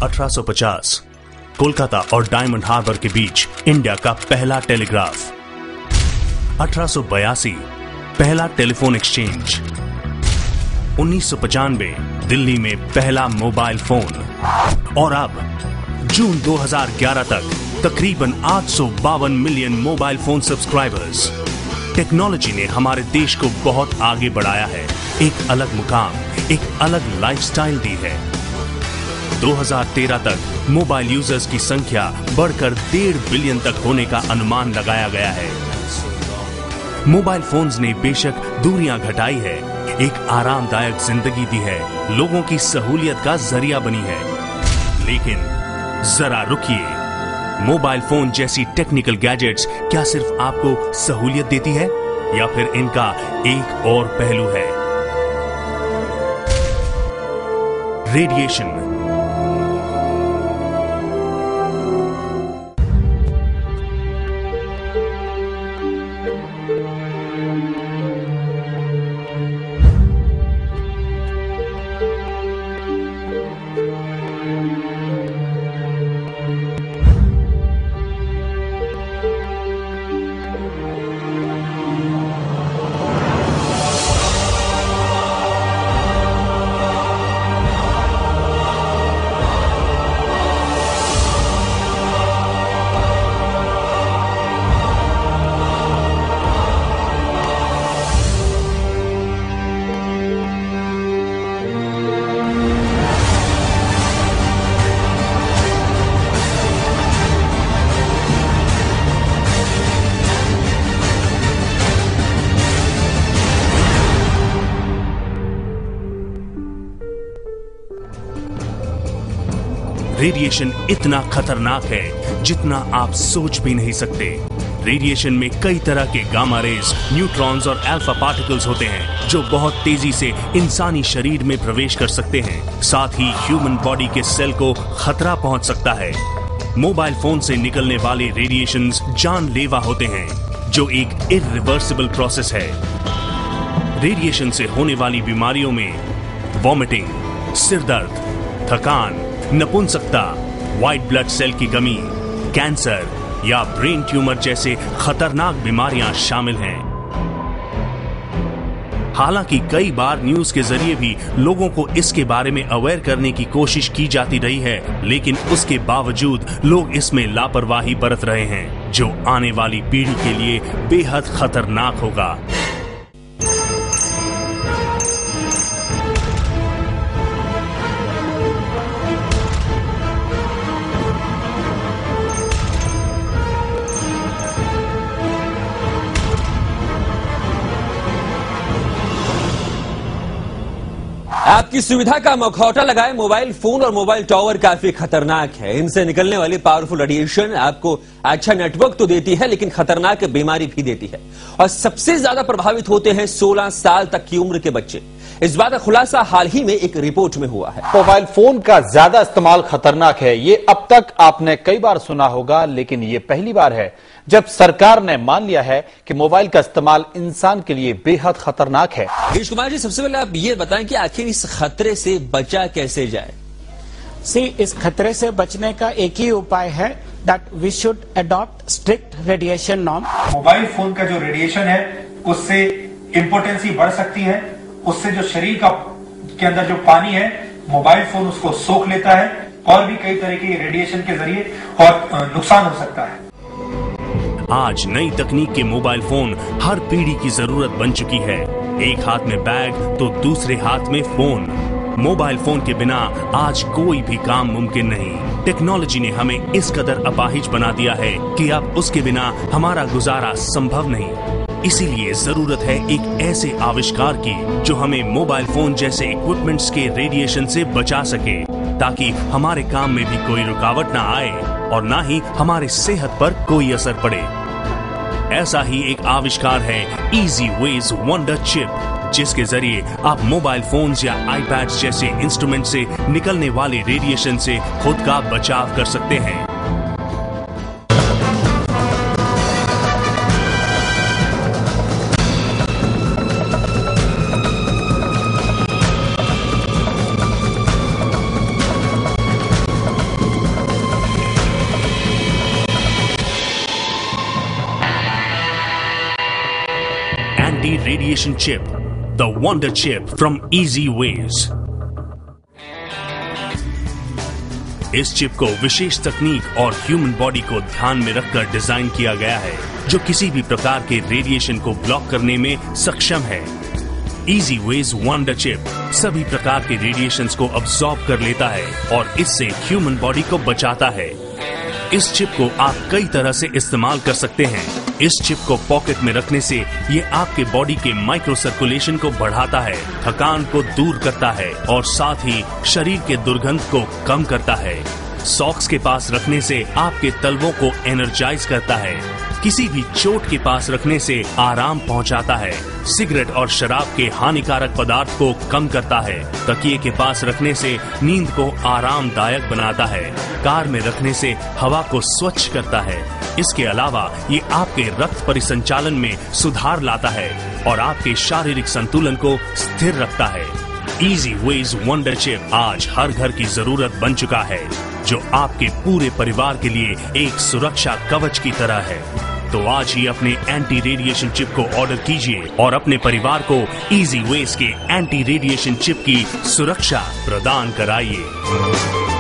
1850 कोलकाता और diamond harbour के बीच India का पहला टेलीग्राफ। 1882 पहला टेलीफोन एक्सचेंज। 1995 दिल्ली में पहला मोबाइल फोन। और अब जून 2011 तक तकरीबन 852 million mobile phone subscribers. Technology ने हमारे देश को बहुत आगे बढ़ाया है, एक अलग मुकाम, एक अलग लाइफस्टाइल दी है। 2013 तक मोबाइल यूजर्स की संख्या बढ़कर 1.5 बिलियन तक होने का अनुमान लगाया गया है। मोबाइल फोन्स ने बेशक दूरियां घटाई है, एक आरामदायक जिंदगी दी है, लोगों की सहूलियत का जरिया बनी है। लेकिन जरा रुकिए, मोबाइल फोन जैसी टेक्निकल गैजेट्स क्या सिर्फ आपको सहूलियत देती है या फिर इनका एक और पहलू है? रेडिएशन। रेडिएशन इतना खतरनाक है जितना आप सोच भी नहीं सकते। रेडिएशन में कई तरह के गामा रेज, न्यूट्रॉन्स और अल्फा पार्टिकल्स होते हैं जो बहुत तेजी से इंसानी शरीर में प्रवेश कर सकते हैं। साथ ही ह्यूमन बॉडी के सेल को खतरा पहुंच सकता है। मोबाइल फोन से निकलने वाले रेडिएशंस जानलेवा होते हैं, जो एक इरिवर्सिबल प्रोसेस है। रेडिएशन से होने वाली बीमारियों में वॉमिटिंग, सिर दर्द, थकान, नपुंसकता, व्हाइट ब्लड सेल की कमी, कैंसर या ब्रेन ट्यूमर जैसे खतरनाक बीमारियां शामिल हैं। हालांकि कई बार न्यूज के जरिए भी लोगों को इसके बारे में अवेयर करने की कोशिश की जाती रही है, लेकिन उसके बावजूद लोग इसमें लापरवाही बरत रहे हैं, जो आने वाली पीढ़ी के लिए बेहद खतरनाक होगा। आपकी सुविधा का मुखौटा लगाए मोबाइल फोन और मोबाइल टावर काफी खतरनाक है। इनसे निकलने वाली पावरफुल रेडिएशन आपको अच्छा नेटवर्क तो देती है, लेकिन खतरनाक बीमारी भी देती है। और सबसे ज्यादा प्रभावित होते हैं 16 साल तक की उम्र के बच्चे। इस बात का खुलासा हाल ही में एक रिपोर्ट में हुआ है। मोबाइल फोन का ज्यादा इस्तेमाल खतरनाक है, ये अब तक आपने कई बार सुना होगा, लेकिन ये पहली बार है जब सरकार ने मान लिया है कि मोबाइल का इस्तेमाल इंसान के लिए बेहद खतरनाक है। गिरीश कुमार जी, सबसे पहले आप ये बताएं कि आखिर इस खतरे से बचा कैसे जाए? इस खतरे से बचने का एक ही उपाय है, that we should adopt strict radiation norm. Mobile phone का जो रेडिएशन है उससे इम्पोर्टेंसी बढ़ सकती है, उससे जो शरीर के अंदर जो पानी है मोबाइल फोन उसको सोख लेता है और भी कई तरह के रेडिएशन के जरिए और नुकसान हो सकता है। आज नई तकनीक के मोबाइल फोन हर पीढ़ी की जरूरत बन चुकी है। एक हाथ में बैग तो दूसरे हाथ में फोन। मोबाइल फोन के बिना आज कोई भी काम मुमकिन नहीं। टेक्नोलॉजी ने हमें इस कदर अपाहिज बना दिया है कि अब उसके बिना हमारा गुजारा संभव नहीं। इसीलिए जरूरत है एक ऐसे आविष्कार की जो हमें मोबाइल फोन जैसे इक्विपमेंट्स के रेडिएशन से बचा सके, ताकि हमारे काम में भी कोई रुकावट ना आए और ना ही हमारी सेहत पर कोई असर पड़े। ऐसा ही एक आविष्कार है इजी वेज वंडर चिप, जिसके जरिए आप मोबाइल फोन्स या आईपैड्स जैसे इंस्ट्रूमेंट से निकलने वाले रेडिएशन से खुद का बचाव कर सकते हैं। radiation chip, the Wonder Chip from Easy Ways. इस चिप को विशेष तकनीक और ह्यूमन बॉडी को ध्यान में रखकर डिजाइन किया गया है, जो किसी भी प्रकार के रेडिएशन को ब्लॉक करने में सक्षम है। Easy Ways Wonder Chip सभी प्रकार के रेडिएशंस को अब्सॉर्ब कर लेता है और इससे ह्यूमन बॉडी को बचाता है। इस चिप को आप कई तरह से इस्तेमाल कर सकते हैं। इस चिप को पॉकेट में रखने से ये आपके बॉडी के माइक्रो सर्कुलेशन को बढ़ाता है, थकान को दूर करता है और साथ ही शरीर के दुर्गंध को कम करता है। सॉक्स के पास रखने से आपके तलवों को एनर्जाइज करता है। किसी भी चोट के पास रखने से आराम पहुंचाता है। सिगरेट और शराब के हानिकारक पदार्थ को कम करता है। तकिए के पास रखने से नींद को आरामदायक बनाता है। कार में रखने से हवा को स्वच्छ करता है। इसके अलावा ये आपके रक्त परिसंचालन में सुधार लाता है और आपके शारीरिक संतुलन को स्थिर रखता है। Easy Ways Wonder Chip आज हर घर की जरूरत बन चुका है, जो आपके पूरे परिवार के लिए एक सुरक्षा कवच की तरह है। तो आज ही अपने एंटी रेडिएशन चिप को ऑर्डर कीजिए और अपने परिवार को Easy Ways के एंटी रेडिएशन चिप की सुरक्षा प्रदान कराइए।